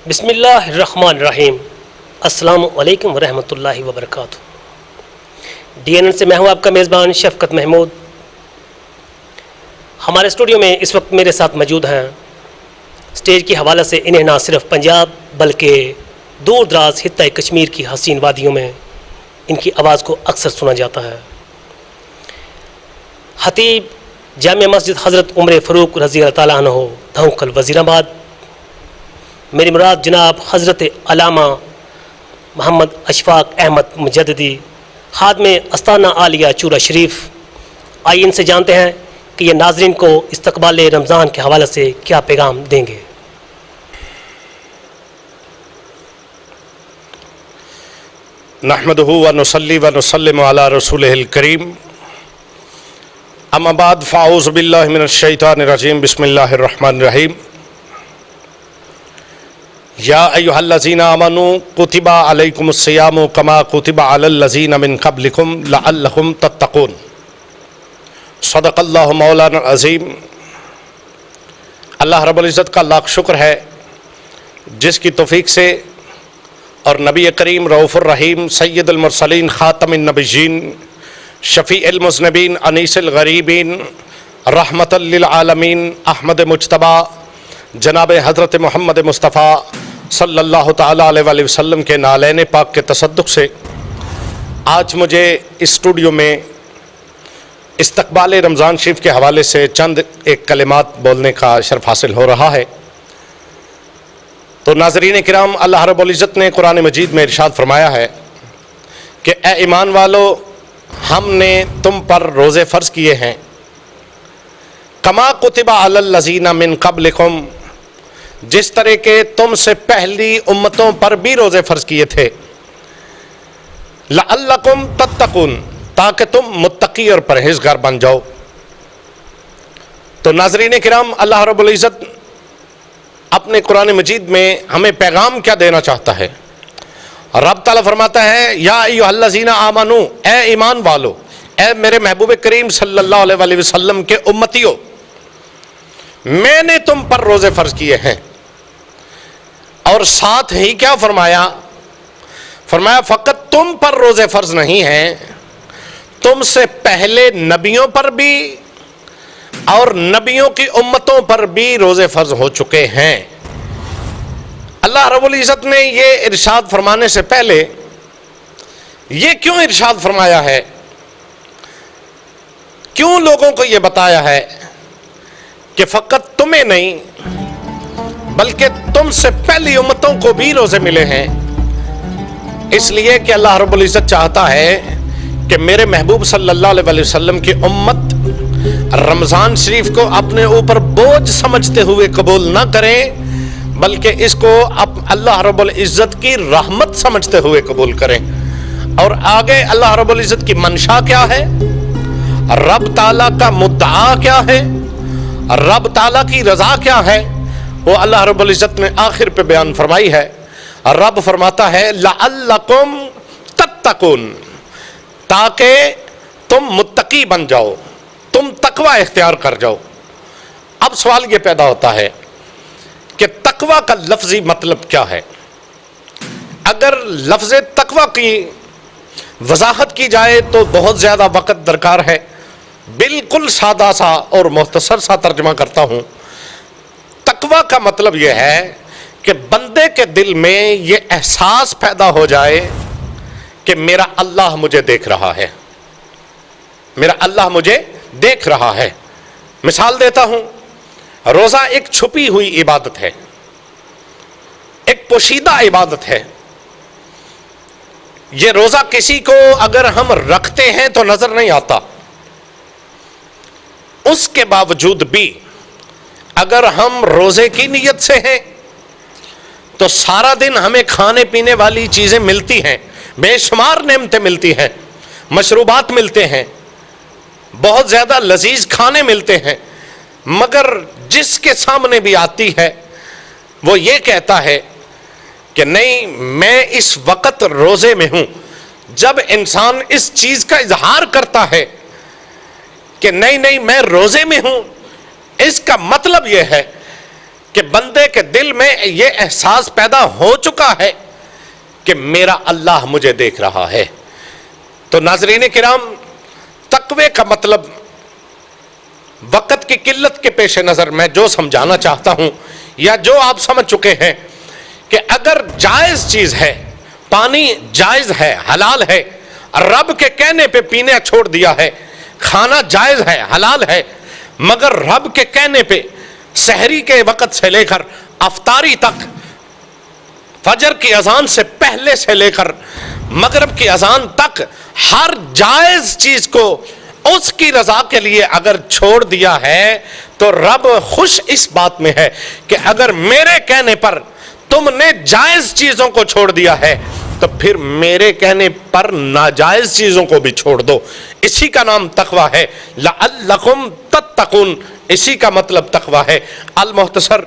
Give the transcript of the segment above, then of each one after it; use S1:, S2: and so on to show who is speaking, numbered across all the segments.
S1: بسم اللہ الرحمن الرحیم۔ السلام علیکم ورحمۃ اللہ وبرکاتہ۔ DNN سے میں ہوں آپ کا میزبان شفقت محمود۔ ہمارے اسٹوڈیو میں اس وقت میرے ساتھ موجود ہیں، اسٹیج کے حوالے سے انہیں نہ صرف پنجاب بلکہ دور دراز خطہ کشمیر کی حسین وادیوں میں ان کی آواز کو اکثر سنا جاتا ہے۔ خطیب جامع مسجد حضرت عمر فاروق رضی اللہ تعالیٰ عنہ دھونکل وزیر آباد، میری مراد جناب حضرت علامہ محمد اشفاق احمد مجددی، خادم استانہ عالیہ چورا شریف۔ آئیے ان سے جانتے ہیں کہ یہ ناظرین کو استقبال رمضان کے حوالے سے کیا پیغام دیں گے۔
S2: نحمدہ ونصلی ونسلم علی رسولہ الکریم، اما بعد فاعوذ باللہ من الشیطان الرجیم، بسم اللہ الرحمن الرحیم۔ یا ایہا الذین آمنوا کتب علیکم الصیام کما کتب علی الذین من قبلکم لعلکم تتقون۔ صدق اللہ مولانا العظیم۔ اللہ رب العزت کا لاکھ شکر ہے جس کی توفیق سے اور نبی کریم رؤوف الرحیم سید المرسلین خاتم النبیین شفیع المذنبین انیس الغریبین رحمت للعالمین احمد مجتبی جناب حضرت محمد مصطفیٰ صلی اللہ تعالیٰ علیہ وآلہ وسلم کے نالین پاک کے تصدق سے آج مجھے اسٹوڈیو میں استقبال رمضان شریف کے حوالے سے چند ایک کلمات بولنے کا شرف حاصل ہو رہا ہے۔ تو ناظرین کرام، اللہ رب العزت نے قرآن مجید میں ارشاد فرمایا ہے کہ اے ایمان والو، ہم نے تم پر روزے فرض کیے ہیں کما کتب علی الذین من قبلکم، جس طرح کے تم سے پہلی امتوں پر بھی روزے فرض کیے تھے، لعلکم تتقون، تاکہ تم متقی اور پرہیزگار بن جاؤ۔ تو ناظرین کرام، اللہ رب العزت اپنے قرآن مجید میں ہمیں پیغام کیا دینا چاہتا ہے؟ رب تعالیٰ فرماتا ہے یا ایھا الذین آمنو، اے ایمان والو، اے میرے محبوب کریم صلی اللہ علیہ وآلہ وسلم کے امتیوں، میں نے تم پر روزے فرض کیے ہیں۔ اور ساتھ ہی کیا فرمایا؟ فرمایا فقط تم پر روزے فرض نہیں ہیں، تم سے پہلے نبیوں پر بھی اور نبیوں کی امتوں پر بھی روزے فرض ہو چکے ہیں۔ اللہ رب العزت نے یہ ارشاد فرمانے سے پہلے یہ کیوں ارشاد فرمایا ہے؟ کیوں لوگوں کو یہ بتایا ہے کہ فقط تمہیں نہیں بلکہ تم سے پہلی امتوں کو بھی روزے ملے ہیں؟ اس لیے کہ اللہ رب العزت چاہتا ہے کہ میرے محبوب صلی اللہ علیہ وسلم کی امت رمضان شریف کو اپنے اوپر بوجھ سمجھتے ہوئے قبول نہ کریں، بلکہ اس کو اللہ رب العزت کی رحمت سمجھتے ہوئے قبول کریں۔ اور آگے اللہ رب العزت کی منشا کیا ہے، رب تعالیٰ کا مدعا کیا ہے، رب تعالیٰ کی رضا کیا ہے، وہ اللہ رب العزت نے آخر پہ بیان فرمائی ہے۔ رب فرماتا ہے لعلکم تتقون، تاکہ تم متقی بن جاؤ، تم تقوی اختیار کر جاؤ۔ اب سوال یہ پیدا ہوتا ہے کہ تقوی کا لفظی مطلب کیا ہے؟ اگر لفظ تقوی کی وضاحت کی جائے تو بہت زیادہ وقت درکار ہے، بالکل سادہ سا اور مختصر سا ترجمہ کرتا ہوں۔ تقوی کا مطلب یہ ہے کہ بندے کے دل میں یہ احساس پیدا ہو جائے کہ میرا اللہ مجھے دیکھ رہا ہے، میرا اللہ مجھے دیکھ رہا ہے۔ مثال دیتا ہوں، روزہ ایک چھپی ہوئی عبادت ہے، ایک پوشیدہ عبادت ہے۔ یہ روزہ کسی کو اگر ہم رکھتے ہیں تو نظر نہیں آتا، اس کے باوجود بھی اگر ہم روزے کی نیت سے ہیں تو سارا دن ہمیں کھانے پینے والی چیزیں ملتی ہیں، بے شمار نعمتیں ملتی ہیں، مشروبات ملتے ہیں، بہت زیادہ لذیذ کھانے ملتے ہیں، مگر جس کے سامنے بھی آتی ہے وہ یہ کہتا ہے کہ نہیں، میں اس وقت روزے میں ہوں۔ جب انسان اس چیز کا اظہار کرتا ہے کہ نہیں میں روزے میں ہوں، اس کا مطلب یہ ہے کہ بندے کے دل میں یہ احساس پیدا ہو چکا ہے کہ میرا اللہ مجھے دیکھ رہا ہے۔ تو ناظرین کرام، تقوی کا مطلب وقت کی قلت کے پیش نظر میں جو سمجھانا چاہتا ہوں یا جو آپ سمجھ چکے ہیں کہ اگر جائز چیز ہے، پانی جائز ہے، حلال ہے، رب کے کہنے پہ پینا چھوڑ دیا ہے، کھانا جائز ہے، حلال ہے، مگر رب کے کہنے پہ سحری کے وقت سے لے کر افطاری تک، فجر کی اذان سے پہلے سے لے کر مغرب کی اذان تک ہر جائز چیز کو اس کی رضا کے لیے اگر چھوڑ دیا ہے تو رب خوش اس بات میں ہے کہ اگر میرے کہنے پر تم نے جائز چیزوں کو چھوڑ دیا ہے تو پھر میرے کہنے پر ناجائز چیزوں کو بھی چھوڑ دو۔ اسی کا نام تقوی ہے، لعلکم تتقون، اسی کا مطلب تقوی ہے۔ المختصر،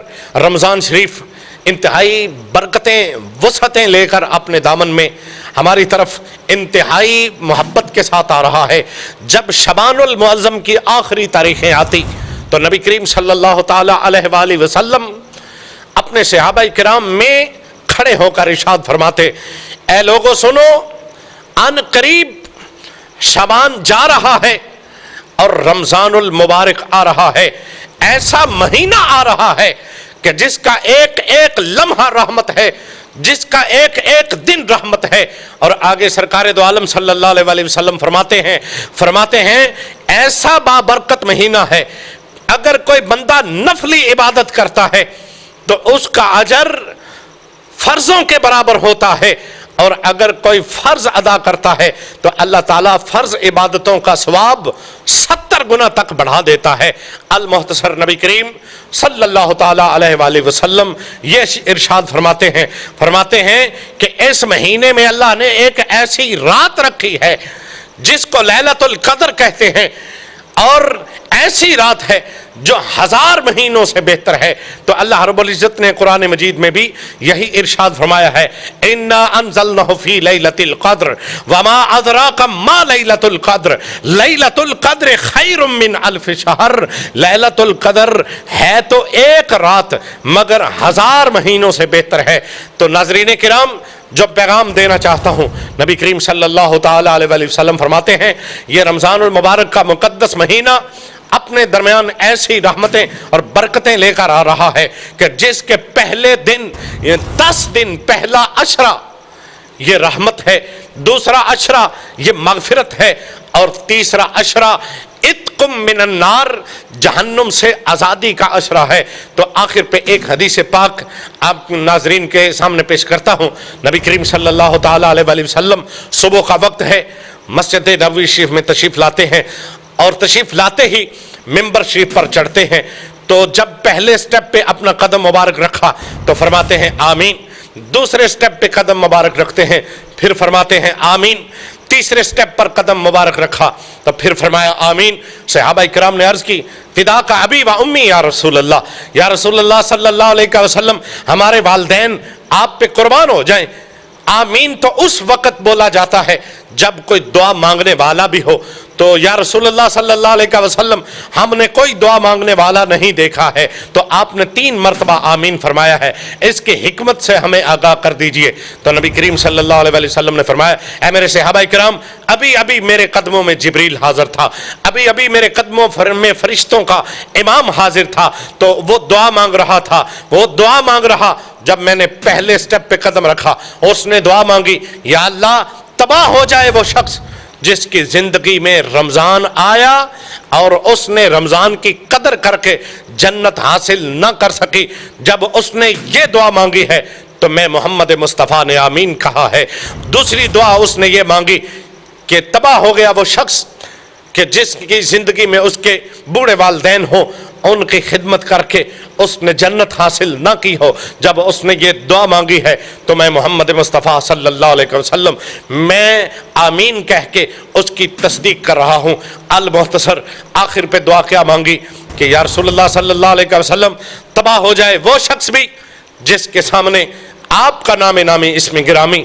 S2: رمضان شریف انتہائی برکتیں، وسعتیں لے کر اپنے دامن میں ہماری طرف انتہائی محبت کے ساتھ آ رہا ہے۔ جب شعبان المعظم کی آخری تاریخیں آتی تو نبی کریم صلی اللہ تعالی علیہ وآلہ وسلم اپنے صحابہ کرام میں کھڑے ہو کر ارشاد فرماتے، اے لوگوں سنو، ان قریب شعبان جا رہا ہے اور رمضان المبارک آ رہا ہے، ایسا مہینہ آ رہا ہے کہ جس کا ایک ایک لمحہ رحمت ہے، جس کا ایک ایک دن رحمت ہے۔ اور آگے سرکار دو عالم صلی اللہ علیہ وآلہ وسلم فرماتے ہیں ایسا بابرکت مہینہ ہے، اگر کوئی بندہ نفلی عبادت کرتا ہے تو اس کا اجر فرضوں کے برابر ہوتا ہے، اور اگر کوئی فرض ادا کرتا ہے تو اللہ تعالیٰ فرض عبادتوں کا ثواب 70 گنا تک بڑھا دیتا ہے۔ المختصر، نبی کریم صلی اللہ تعالیٰ علیہ وآلہ وسلم یہ ارشاد فرماتے ہیں کہ اس مہینے میں اللہ نے ایک ایسی رات رکھی ہے جس کو لیلۃ القدر کہتے ہیں، اور ایسی رات ہے جو 1000 مہینوں سے بہتر ہے۔ تو اللہ رب العزت نے قرآن مجید میں بھی یہی ارشاد فرمایا ہے، اِنَّا أَنزَلْنَهُ فِي لَيْلَةِ الْقَدْرِ وَمَا أَدْرَاكَ مَا لَيْلَةُ الْقَدْرِ لَيْلَةُ الْقَدْرِ خَيْرٌ مِّنْ أَلْفِ شَهْرٍ۔ لیلۃ القدر ہے تو ایک رات مگر 1000 مہینوں سے بہتر ہے۔ تو ناظرین کرام، جو پیغام دینا چاہتا ہوں، نبی کریم صلی اللہ تعالیٰ علیہ وآلہ وسلم فرماتے ہیں یہ رمضان المبارک کا مقدس مہینہ اپنے درمیان ایسی رحمتیں اور برکتیں لے کر آ رہا ہے کہ جس کے پہلے دن، 10 دن پہلا عشرہ یہ رحمت ہے، دوسرا عشرہ یہ مغفرت ہے، اور تیسرا عشرہ اتقم من النار، جہنم سے آزادی کا عشرہ ہے۔ تو آخر پہ ایک حدیث پاک آپ ناظرین کے سامنے پیش کرتا ہوں۔ نبی کریم صلی اللہ تعالیٰ علیہ وآلہ وسلم صبح کا وقت ہے، مسجد نبوی شریف میں تشریف لاتے ہیں، اور تشریف لاتے ہی ممبر شریف پر چڑھتے ہیں۔ تو جب پہلے سٹیپ پہ اپنا قدم مبارک رکھا تو فرماتے ہیں آمین، دوسرے سٹیپ پہ قدم مبارک رکھتے ہیں، پھر فرماتے ہیں آمین، تیسرے سٹیپ پر قدم مبارک رکھا تو پھر فرمایا آمین۔ صحابہ کرام نے عرض کی، فدا کا ابی و امی یا رسول اللہ، یا رسول اللہ صلی اللہ علیہ وسلم، ہمارے والدین آپ پہ قربان ہو جائیں۔ آمین تو اس وقت بولا جاتا ہے جب کوئی دعا مانگنے والا بھی ہو۔ تو یا رسول اللہ صلی اللہ علیہ وسلم، ہم نے کوئی دعا مانگنے والا نہیں دیکھا ہے، تو آپ نے 3 مرتبہ آمین فرمایا ہے، اس کی حکمت سے ہمیں آگاہ کر دیجئے۔ تو نبی کریم صلی اللہ علیہ وسلم نے فرمایا، اے میرے صحابہ کرام، ابھی ابھی میرے قدموں میں جبریل حاضر تھا، ابھی ابھی میرے قدموں میں فرشتوں کا امام حاضر تھا، تو وہ دعا مانگ رہا جب میں نے پہلے سٹیپ پہ قدم رکھا، اس نے دعا مانگی، یا اللہ تباہ ہو جائے وہ شخص جس کی زندگی میں رمضان آیا اور اس نے رمضان کی قدر کر کے جنت حاصل نہ کر سکی۔ جب اس نے یہ دعا مانگی ہے تو میں محمد مصطفیٰ نے آمین کہا ہے۔ دوسری دعا اس نے یہ مانگی کہ تباہ ہو گیا وہ شخص کہ جس کی زندگی میں اس کے بوڑھے والدین ہوں، ان کی خدمت کر کے اس نے جنت حاصل نہ کی ہو۔ جب اس نے یہ دعا مانگی ہے تو میں محمد مصطفیٰ صلی اللہ علیہ وسلم میں آمین کہہ کے اس کی تصدیق کر رہا ہوں۔ المختصر، آخر پہ دعا کیا مانگی کہ یا رسول اللہ صلی اللہ علیہ وسلم، تباہ ہو جائے وہ شخص بھی جس کے سامنے آپ کا نام نامی اسم گرامی،